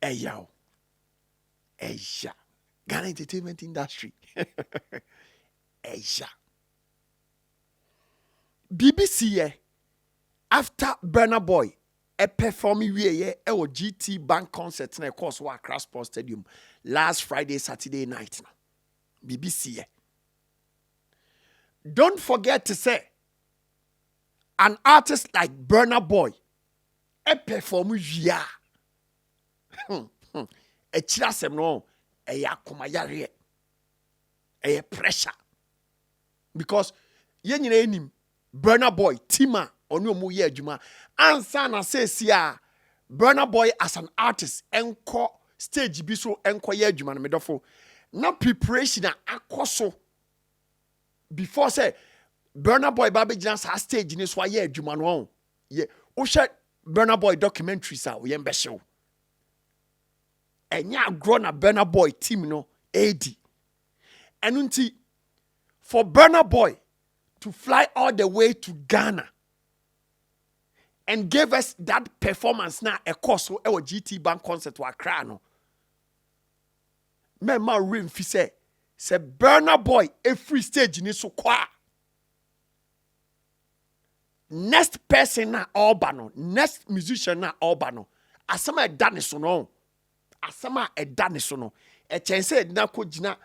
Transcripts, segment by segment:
Eya. Ghana entertainment industry. Eya. BBC after Burna Boy perform we GTBANK concert na course wa Accra Sports Stadium last Friday Saturday night. BBC. Don't forget to say an artist like Burna Boy perform we e chirasem no e yakomayare e pressure because ye nyina enim Burna Boy tima onu omu ye adwuma ansa na sesi a Burna Boy as an artist enko stage bi so enko ye adwuma no medofo na preparation a akoso before say Burna Boy ba be gina sa stage ni so ye adwuma no ye wo hwe Burna Boy documentaries a wo ye mbehyew enya grow na Burna Boy team no AD enunti for Burna Boy to fly all the way to Ghana and gave us that performance na a course so our GTBANK concert wa Accra no me ma remfi say Burna Boy a free stage ni so kwa next person na Albano next musician na Albano asama dane so no asama edane so no e chense na ko gina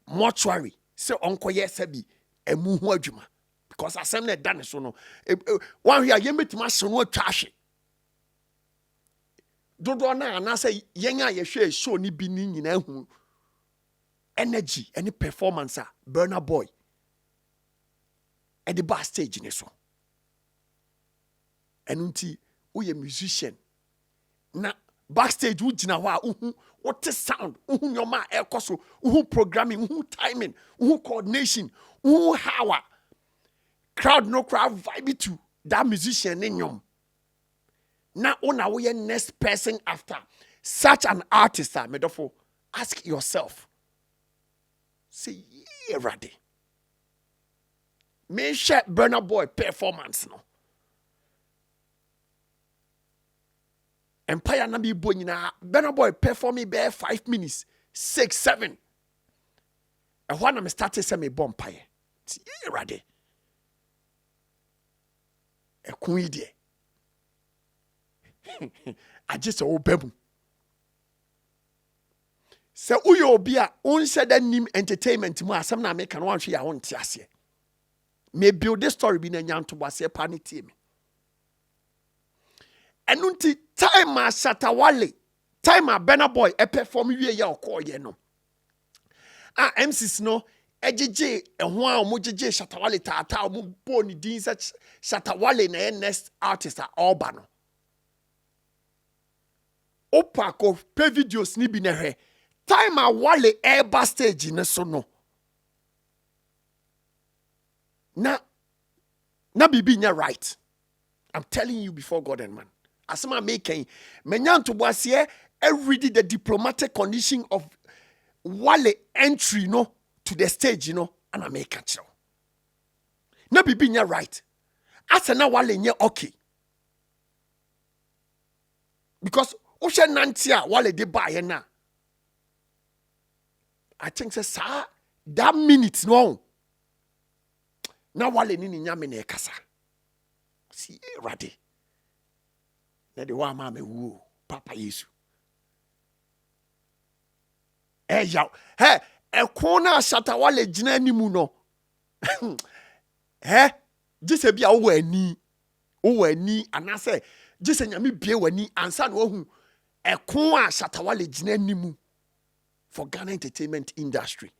mortuary se onkoye sabi emu ho adwuma because asem na dane so no one here yemetima so no atwa hwe dodo na na say yenya ye hwe show ni bi ni nyina hu energy any performance a Burna Boy at the bar stage ni so enunti uye musician na backstage ugina ho a what sound nyoma ekoso programming timing coordination how crowd no crowd vibe to that musician in nyom na ona we next person after such an artist medofo ask yourself say ready me share Burna Boy performance no Empire na bi bo nyina Burna Boy performing be 5 minutes 6 7 and when I'm started say me bompaye ti ready e kun ide I just obemu se uyo obi a unse da nim entertainment mu asem na me kan wan hwe ya won ti ase me build this story bi na nyanto base pa ne tie me enunti time a SHATTA WALE time a Burna Boy perform wie ya okoye no MCs no ejeje ehwo a omojeje SHATTA WALE tata omo bo ni din such SHATTA WALE na next artist a Alba no opa ko pe videos ni bi na hwe time a Wale air stage ne so no na bibi nya right. I'm telling you before God and man. Asema making menyanto boase already the diplomatic condition of Wale entry no to the stage and I make it. Na bibi nya right. Asa na Wale nya okay. Because Osha Nantia Wale de buy na. I think say sir that minute no. Na Wale ni nyame na ekasa. Si ready. Na de wa ma me wu Papa Yesu. Yaw. He ekon na SHATTA WALE gina animu no. He jise bia wo ani anase jise nyame bie wani ansa na ohu ekon a SHATTA WALE gina animu for Ghana entertainment industry.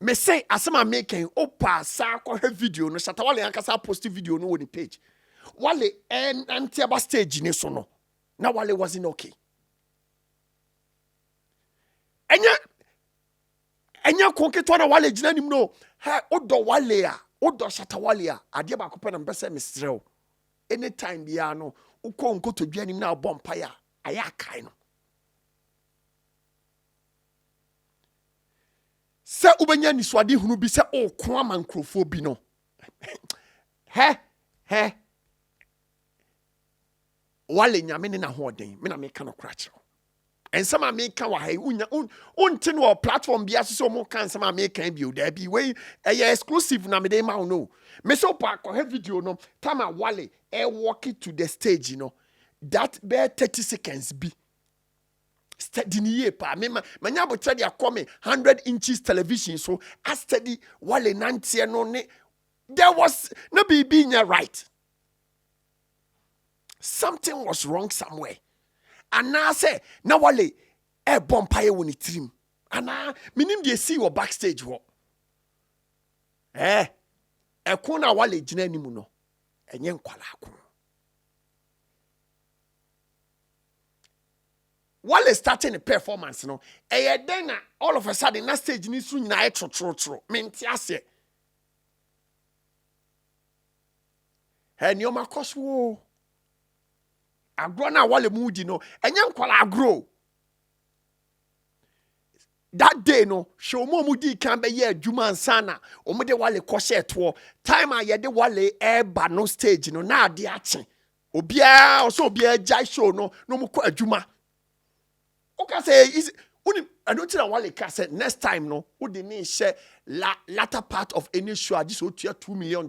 Me say asema making opa sa ko video no SHATTA WALE ankasa post video no on the page. Wale antiaba stage ni so no. Na Wale wasn't okay. Enya konketo na Wale gina nim no. Ha odo Wale a, odo SHATTA WALE a, ade ba ko pe na mbese mesrel. Anytime bia no, uko nkoto dua nim na bompa ya, aya kai no. Se ubenya ni swade hunu bi se o ko ama nkrofo bi no. He wale nyame ne na hoden me na me ka no krache and some a me ka wa hai untin wo platform bia so mo kan some a me kan bi o da bi we exclusive na me dey ma no me so pa ko have video no time wale walk it to the stage that be 30 seconds bi steady ni pa me manya bo tell dia come 100 inches television so I steady wale nantie no ne there was no be right. Something was wrong somewhere. And now I say, now wale, bompaye woni trim. And now, minim de see you backstage wo. Kuna wale jina ni muno. Enye nkwala ako. Wale starting a performance no. Then all of a sudden na stage ni su nyina tro. Menti ase. Nyoma koswo. Agro na wale mudi no enye nkwala agro that day no show mo mudi kan be ye adwuma ansana omode wale koshe to time a ye de wale eba no stage no na ade ache obia so obia jai show no mo ko adwuma o ka say is uni I don't think wale ka say next time no wo de ni share latter part of any show this would $2 million.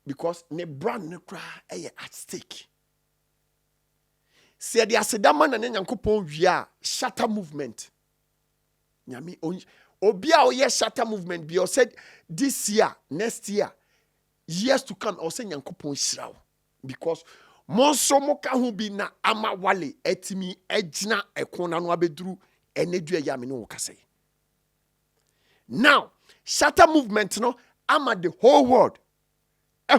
Because ne brand ne cry at stake. See the asedama na nyankopon wia shatter movement. Nyami obia o ye shatter movement bi o said this year, next year, years to come o say nyankopon shiraw. Because monso mo ka hu bi na ama wale etimi egina ekona no abeduru enedua ya me no kase. Now, shatter movement no ama the whole world.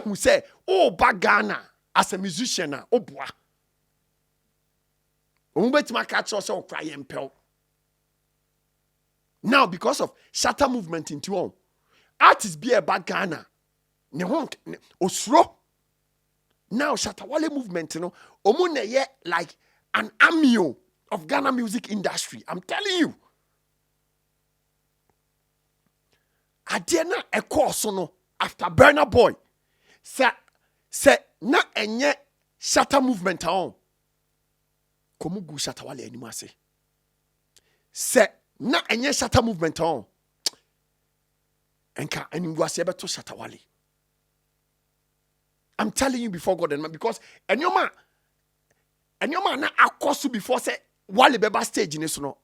Who say, oh, Bagana as a musician, oh, boy. Bet my catch also cry and pel. Now, because of shatter movement into one, artists be a Bagana. Ne won't osro. Now, Shatta Wale movement, omune ye like an army of Ghana music industry. I'm telling you. Adena a course after BURNA Boy. Say na enye shatter movement on. Komu gu Shatta Wale anymore say. Say na enye shatter movement on. Enka eningwa beto Shatta Wale. I'm telling you before God and man because enyoma na akosu before say Wale beba stage in so no.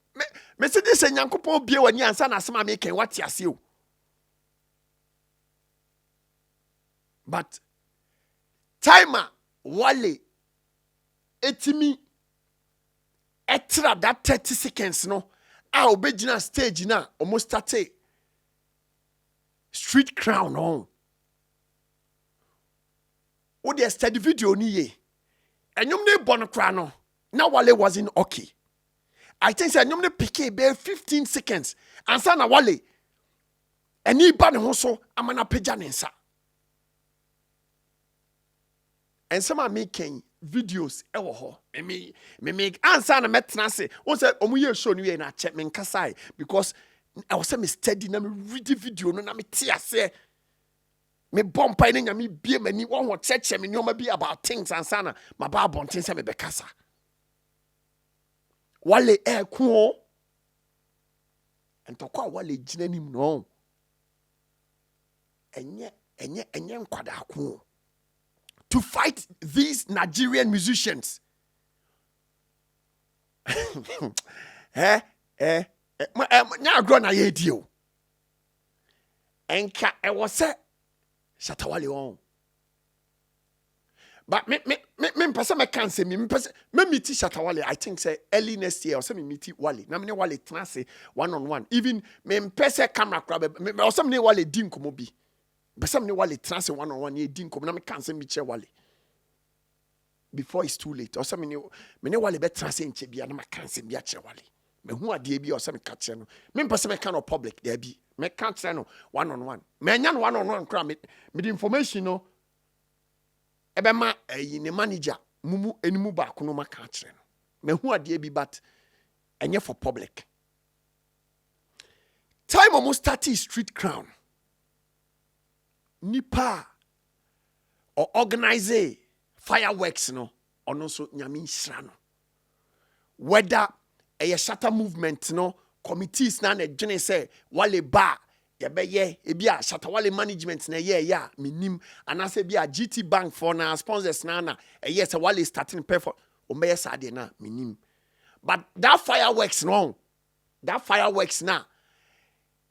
Me say this Nyankopon bie wani ansa na asema me ken wati ase o. But timer Wale etimi etra that 30 seconds no a obegina stage na almost start street crown on. O de study video ni ye. Enyum ne bon kra no na Wale wasn't okay. I think say enyum ne pick be 15 seconds ansa na Wale eni ba ne ho so amana pagya ne nsa. And some are making videos me make answer na metna say won say omuye show ni na check me nkasai because I was say me steady na me read video no na me tia say me bompa na nyame bie mani won ho cheche me nyoma bi about things answer na ma ba bonten say me be kasa Wale ku entokwa Wale gina nim no enye nkwada ku to fight these Nigerian musicians. Nya agro na ye dio. Enka e was say Shatta Wale on. But me pese me can say me pese me meet Shatta Wale I think say early next year or say me meet Wale. Na me Wale trance one-on-one. Even me pese camera crab me or some Wale din komo bi. But some Wale trans one-on-one ye din come na me can say me che Wale before it's too late or some me Wale be trans in che bia na me can say me che Wale me hu ade bi or some catch no me person me can of public there bi me can't say no one-on-one me nya one-on-one kra me the information no ebe ma ne manager mumu enimu ba ko no ma catch no me hu ade bi but enye for public time almost 30 street crown nipa or organize fireworks no or no so nyame nhyira no. Whether a shatter movement no committees na na dwene say wale ba yebeye ebia shatter wale management na ya minim anase bia GTBANK for na sponsors na yes wale starting pay for omeye sade na minim. But that fireworks no, that fireworks na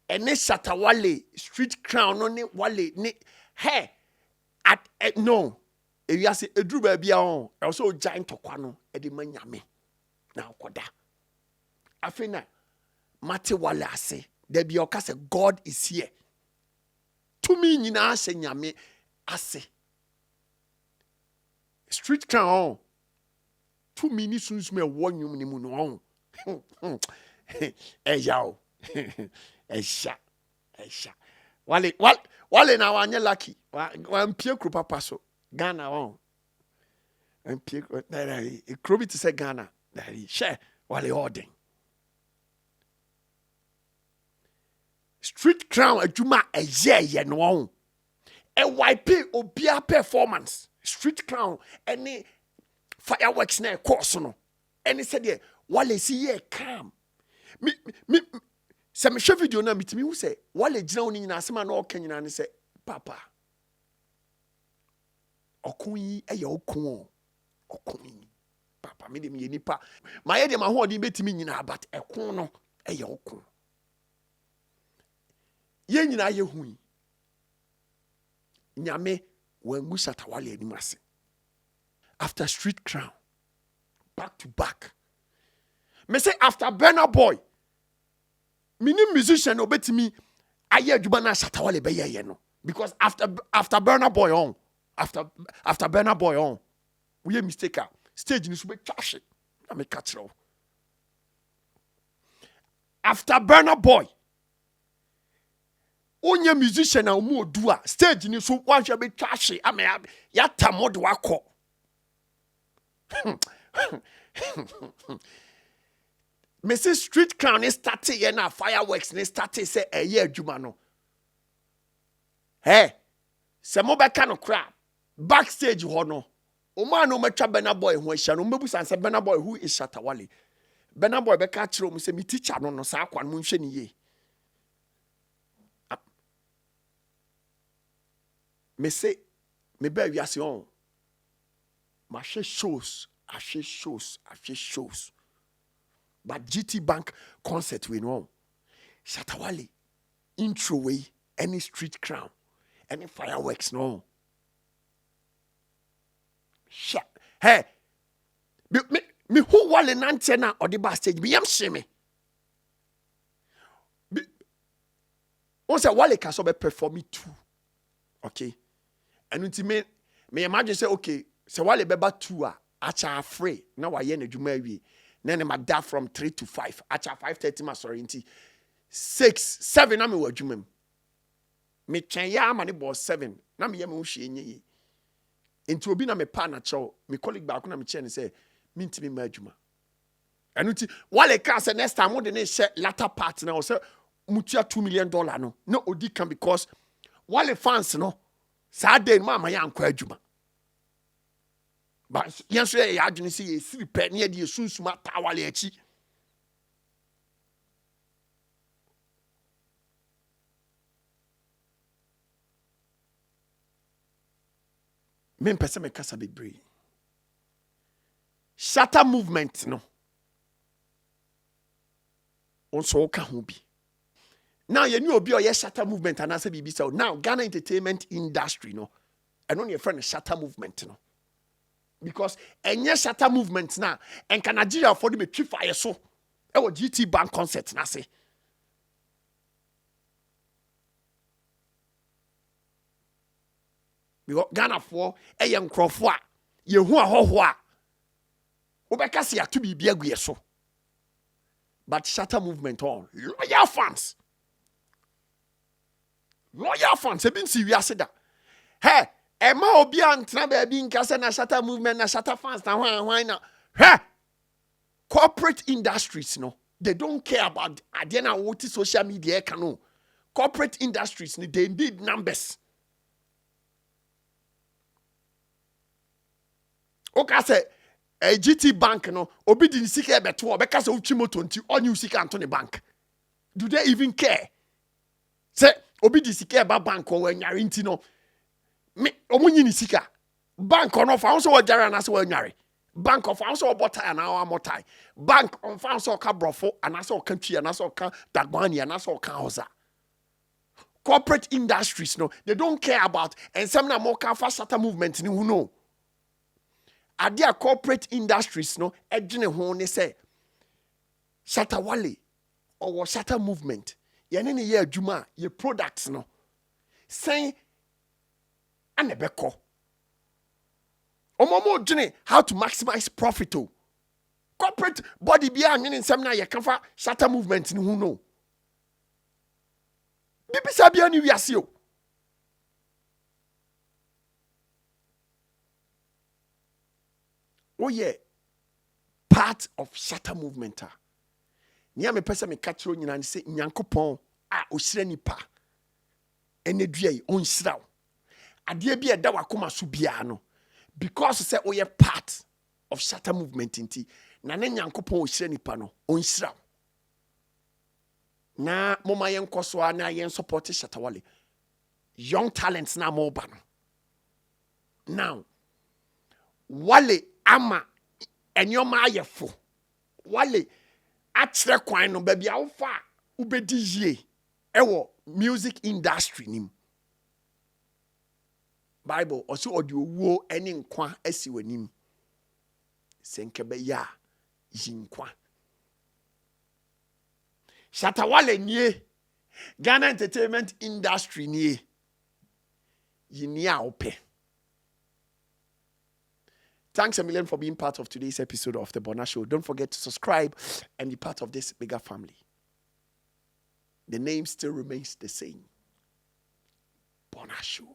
ene shatter wale street crown no ne wale ne hey at no if you say edru ba bia on also giant tokwa no e de manyame na okoda afina mate wale ase there be oka say God is here to me nyina ase nyame ase street crown to me ni sunsume wonwum ni mu no on yao esha wale na wanye lucky wan pie kro papa so Ghana on and pie e kro bi to say Ghana that share wale ording street crown adwuma eye no on e wipe obia performance street crown any fireworks na course no any said wale see ye calm me se me hwe video na mitimi hu se wale gina oni nyina asema na okanyina ne se papa okun yi eye okun papa me dem ye nipa ma ye dem ho odi betimi nyina but ekun no eye okun ye nyina ye hu yi nyame wangu Shatta Wale animase after street crown back to back me say after Burna Boy mini musician obetimi aye adwuma na Shatta Wale be ye no because after Burna Boy on after Burna Boy on we mistake stage ni so be trash na me catch you after Burna Boy onye musician na omu odu a stage ni so wan hwe be trash ame ya tamod wakọ Mrs. Street Crown is started here now. Fireworks is started say a year jumano. Hey, some more back no crap. Backstage hono. Oma no mecha Burna Boy who is shano mebu san say Burna Boy who is Shatta Wale. Burna Boy be catch ro say me teacher no sa kwan mo nhwe ni ye. Me say me be wiase on. Ma shows. But GTBANK concert we know. Shatta Wale intro way any street crown, any fireworks no. Hey, me who Wale nantena or the backstage me am shame. Once a Wale can so be perform me too. Okay. And ultimately me imagine say okay, so Wale beba 2 acha free. Now wa ye na dwuma wie. Then my dad from 3 to 5. Acha 5:30 ma sorry nti 6 7 na me wadwuma m. Me twen ya ama ne boss 7. Na me ye me hwie nye. Nti obi na me pa na chew. Me colleague ba ko na me che ne say me ntimi ma adwuma. Enu nti Wale ka say next time wo de ne share latter part na o say mutua $2 million no. No odi kan because Wale fans no sa day ma ma ya ankwa adwuma. But yes, I didn't see a 3 penny the Susuma Tawale echi. Men person me kasa be brave. Shatta movement no. Also ka ho bi. Now you knew obi o yes Shatta movement and answer bibi so now Ghana entertainment industry no. I know your friend Shatta movement no. Because enye Shatta movement na enka Nigeria for the be twi fire so e wo GTBANK concert na se because Ghana for eye nkrofo a ye hu ahoho a wo be kase ato bibia aguye so but Shatta movement on loyal fans e bin si wi ase da hey Emma obi antna baby nkase na Shatta movement na Shatta fans na hwan na corporate industries no they don't care about adena what social media can corporate industries they need numbers Okay, say a GTBANK no obi di sika beto obeka say uchi moto nti onye sika anto ne bank. Do they even care? Say obi di sika ba bank o wanyare nti no me omunyi ni sika bank no fa so wajare na so wanyare bank of so obotai na wa motai bank on fa so ka brofo ana so ka twi ana so ka dagwani ana so ka hoza. Corporate industries no they don't care about and some na more ka fa shatter movement ni who know. Adia corporate industries no edwene ho ne say shatter wale or shatter movement ye ne ye adwuma ye products no say anebeko omomo dwene how to maximize profit o corporate body bia anwene nsem na ye kafa shatter movement ni who know bibi sabia ni wiase o oye part of shatter movement nia me pese me katro nyina ne se nyankopon a osira nipa ene duai onsira ade bia da wakoma so bia no because say oye part of shatter movement nti na ne nyankopon osira nipa no onsira na moma yen koso na yen support Shatta Wale young talents na mo ba no now Wale ama enyoma ayefo Wale atre kwan no ba bia wo fa ubedi yie ewo music industry nim Bible also odi owuo ene nkwa asi wanim senke be ya yinkwa Shatta Wale nie Ghana entertainment industry nie yinia ope. Thanks a million for being part of today's episode of The Bonah Show. Don't forget to subscribe and be part of this bigger family. The name still remains the same. Bonah Show.